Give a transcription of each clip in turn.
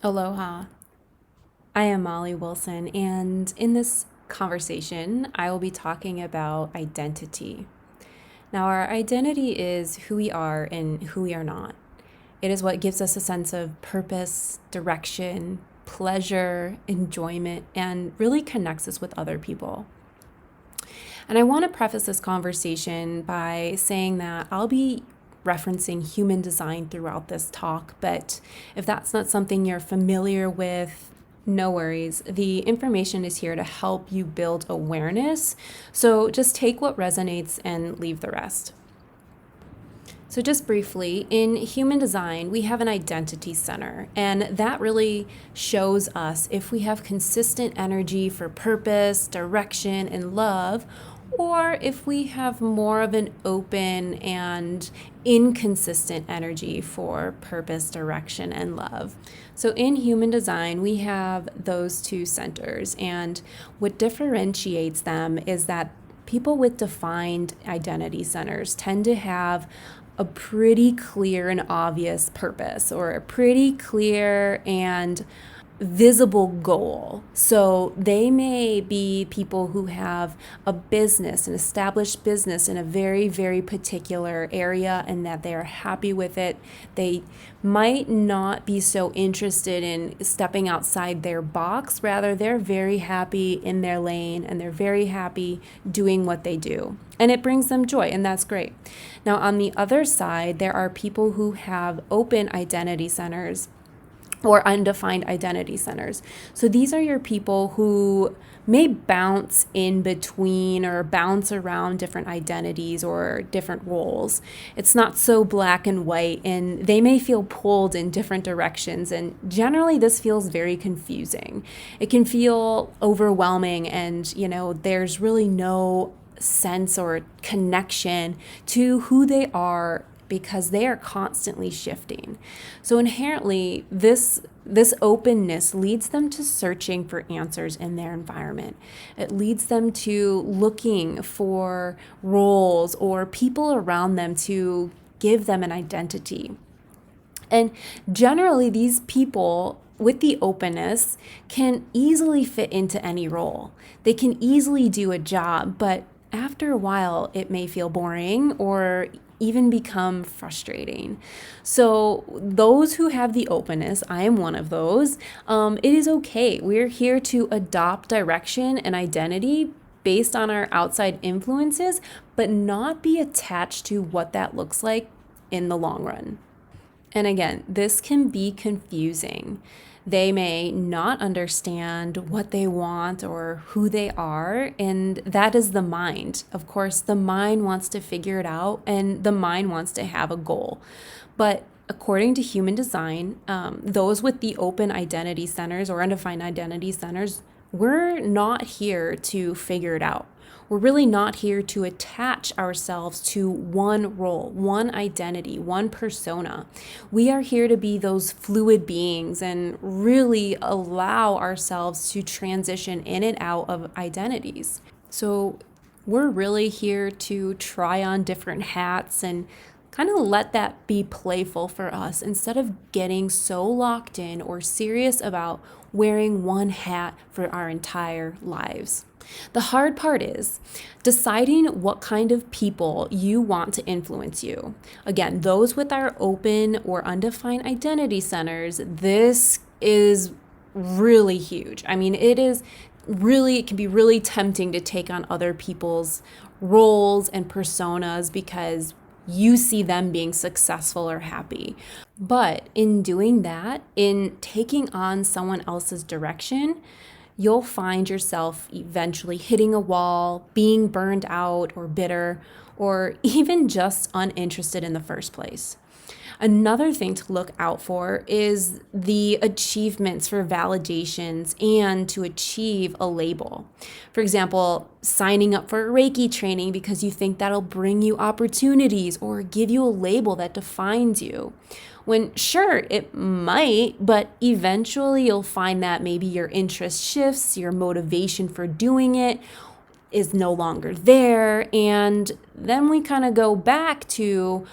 Aloha. I am Molly Willson, and in this conversation, I will be talking about identity. Now, our identity is who we are and who we are not. It is what gives us a sense of purpose, direction, pleasure, enjoyment, and really connects us with other people. And I want to preface this conversation by saying that I'll be referencing human design throughout this talk, but if that's not something you're familiar with, no worries. The information is here to help you build awareness. So just take what resonates and leave the rest. So, just briefly, in human design, we have an identity center, and that really shows us if we have consistent energy for purpose, direction, and love, or if we have more of an open and inconsistent energy for purpose, direction, and love. So, in human design, we have those two centers, and what differentiates them is that people with defined identity centers tend to have a pretty clear and obvious purpose or a pretty clear and visible goal. So they may be people who have a business, an established business in a very, very particular area and that they are happy with it. They might not be so interested in stepping outside their box. Rather, they're very happy in their lane and they're very happy doing what they do. And it brings them joy, and that's great. Now, on the other side, there are people who have open identity centers or undefined identity centers. So these are your people who may bounce in between or bounce around different identities or different roles. It's not so black and white, and they may feel pulled in different directions. And generally, this feels very confusing. It can feel overwhelming, and there's really no sense or connection to who they are because they are constantly shifting. So inherently, this openness leads them to searching for answers in their environment. It leads them to looking for roles or people around them to give them an identity. And generally, these people with the openness can easily fit into any role. They can easily do a job, but after a while, it may feel boring or even become frustrating. So those who have the openness, I am one of those, it is okay. We're here to adopt direction and identity based on our outside influences, but not be attached to what that looks like in the long run. And again, this can be confusing. They may not understand what they want or who they are, and that is the mind. Of course, the mind wants to figure it out, and the mind wants to have a goal. But according to human design, those with the open identity centers or undefined identity centers, we're not here to figure it out. We're really not here to attach ourselves to one role, one identity, one persona. We are here to be those fluid beings and really allow ourselves to transition in and out of identities. So we're really here to try on different hats and kind of let that be playful for us instead of getting so locked in or serious about wearing one hat for our entire lives. The hard part is deciding what kind of people you want to influence you. Again, those with our open or undefined identity centers, this is really huge. I mean, it can be really tempting to take on other people's roles and personas because you see them being successful or happy. But in doing that, in taking on someone else's direction, you'll find yourself eventually hitting a wall, being burned out or bitter, or even just uninterested in the first place. Another thing to look out for is the achievements for validations and to achieve a label. For example, signing up for Reiki training because you think that'll bring you opportunities or give you a label that defines you. When sure, it might, but eventually you'll find that maybe your interest shifts, your motivation for doing it is no longer there, and then we kind of go back to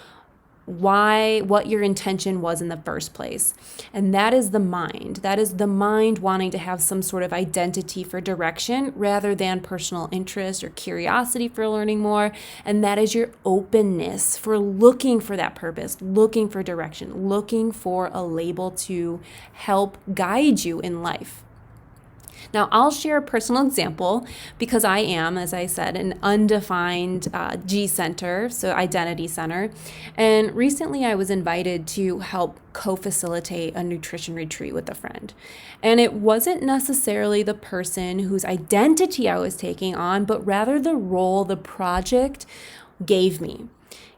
what your intention was in the first place. And that is the mind. That is the mind wanting to have some sort of identity for direction rather than personal interest or curiosity for learning more. And that is your openness for looking for that purpose, looking for direction, looking for a label to help guide you in life. Now, I'll share a personal example because I am, as I said, an undefined G center, so identity center. And recently I was invited to help co-facilitate a nutrition retreat with a friend. And it wasn't necessarily the person whose identity I was taking on, but rather the role the project gave me.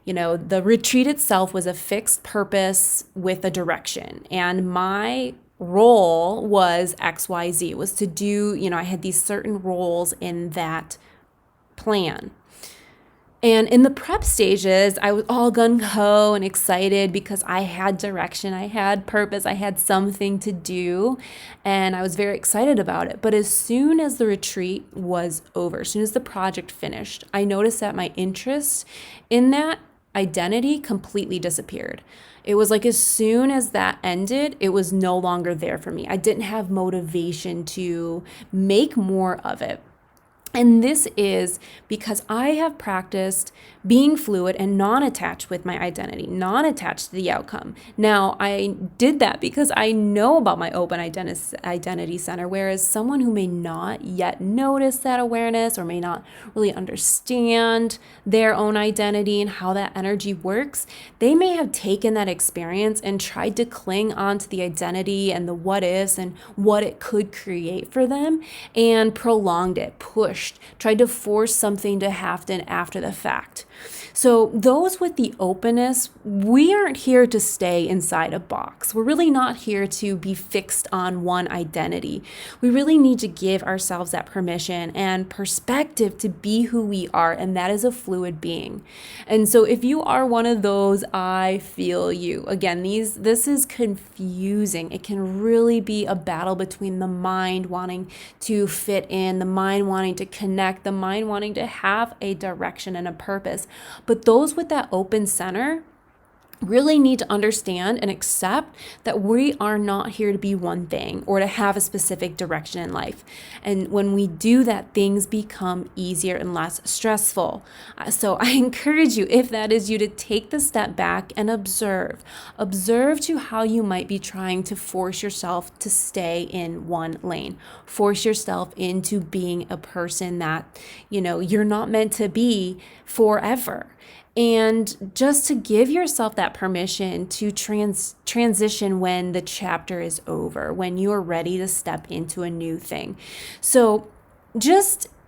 The retreat itself was a fixed purpose with a direction. And my role was XYZ. It was to do, I had these certain roles in that plan. And in the prep stages, I was all gung-ho and excited because I had direction, I had purpose, I had something to do, and I was very excited about it. But as soon as the retreat was over, as soon as the project finished, I noticed that my interest in that identity completely disappeared. It was like as soon as that ended, it was no longer there for me. I didn't have motivation to make more of it. And this is because I have practiced being fluid and non-attached with my identity, non-attached to the outcome. Now, I did that because I know about my open identity center, whereas someone who may not yet notice that awareness or may not really understand their own identity and how that energy works, they may have taken that experience and tried to cling on to the identity and the what ifs and what it could create for them and prolonged it, tried to force something to happen after the fact. So those with the openness, we aren't here to stay inside a box. We're really not here to be fixed on one identity. We really need to give ourselves that permission and perspective to be who we are, and that is a fluid being. And so if you are one of those, I feel you. Again, this is confusing. It can really be a battle between the mind wanting to fit in, the mind wanting to connect, the mind wanting to have a direction and a purpose. But those with that open center really need to understand and accept that we are not here to be one thing or to have a specific direction in life. And when we do that, things become easier and less stressful. So I encourage you, if that is you, to take the step back and observe. Observe to how you might be trying to force yourself to stay in one lane. Force yourself into being a person that, you're not meant to be forever. And just to give yourself that permission to transition when the chapter is over, when you are ready to step into a new thing. So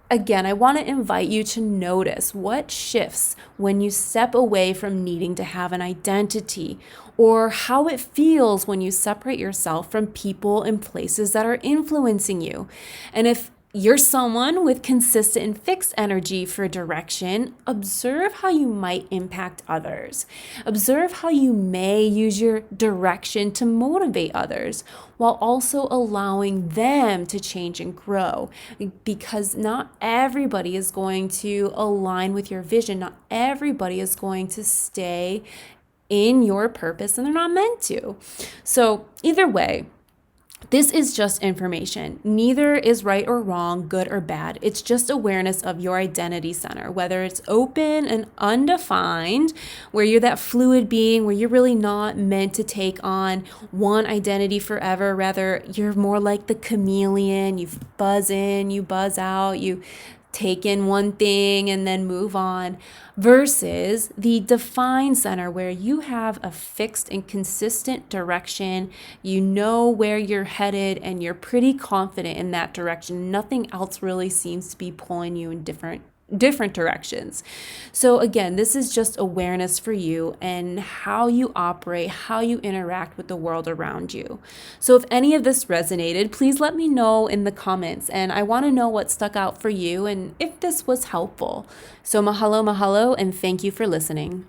again, I want to invite you to notice what shifts when you step away from needing to have an identity, or how it feels when you separate yourself from people and places that are influencing you. And if you're someone with consistent and fixed energy for direction, observe how you might impact others. Observe how you may use your direction to motivate others while also allowing them to change and grow. Because not everybody is going to align with your vision. Not everybody is going to stay in your purpose, and they're not meant to. So either way, this is just information. Neither is right or wrong, good or bad. It's just awareness of your identity center, whether it's open and undefined, where you're that fluid being, where you're really not meant to take on one identity forever. Rather, you're more like the chameleon. You buzz in, you buzz out, you take in one thing and then move on, versus the defined center where you have a fixed and consistent direction. You know where you're headed and you're pretty confident in that direction. Nothing else really seems to be pulling you in different directions. So again, this is just awareness for you and how you operate, how you interact with the world around you. So if any of this resonated, please let me know in the comments, and I want to know what stuck out for you and if this was helpful. So mahalo, and thank you for listening.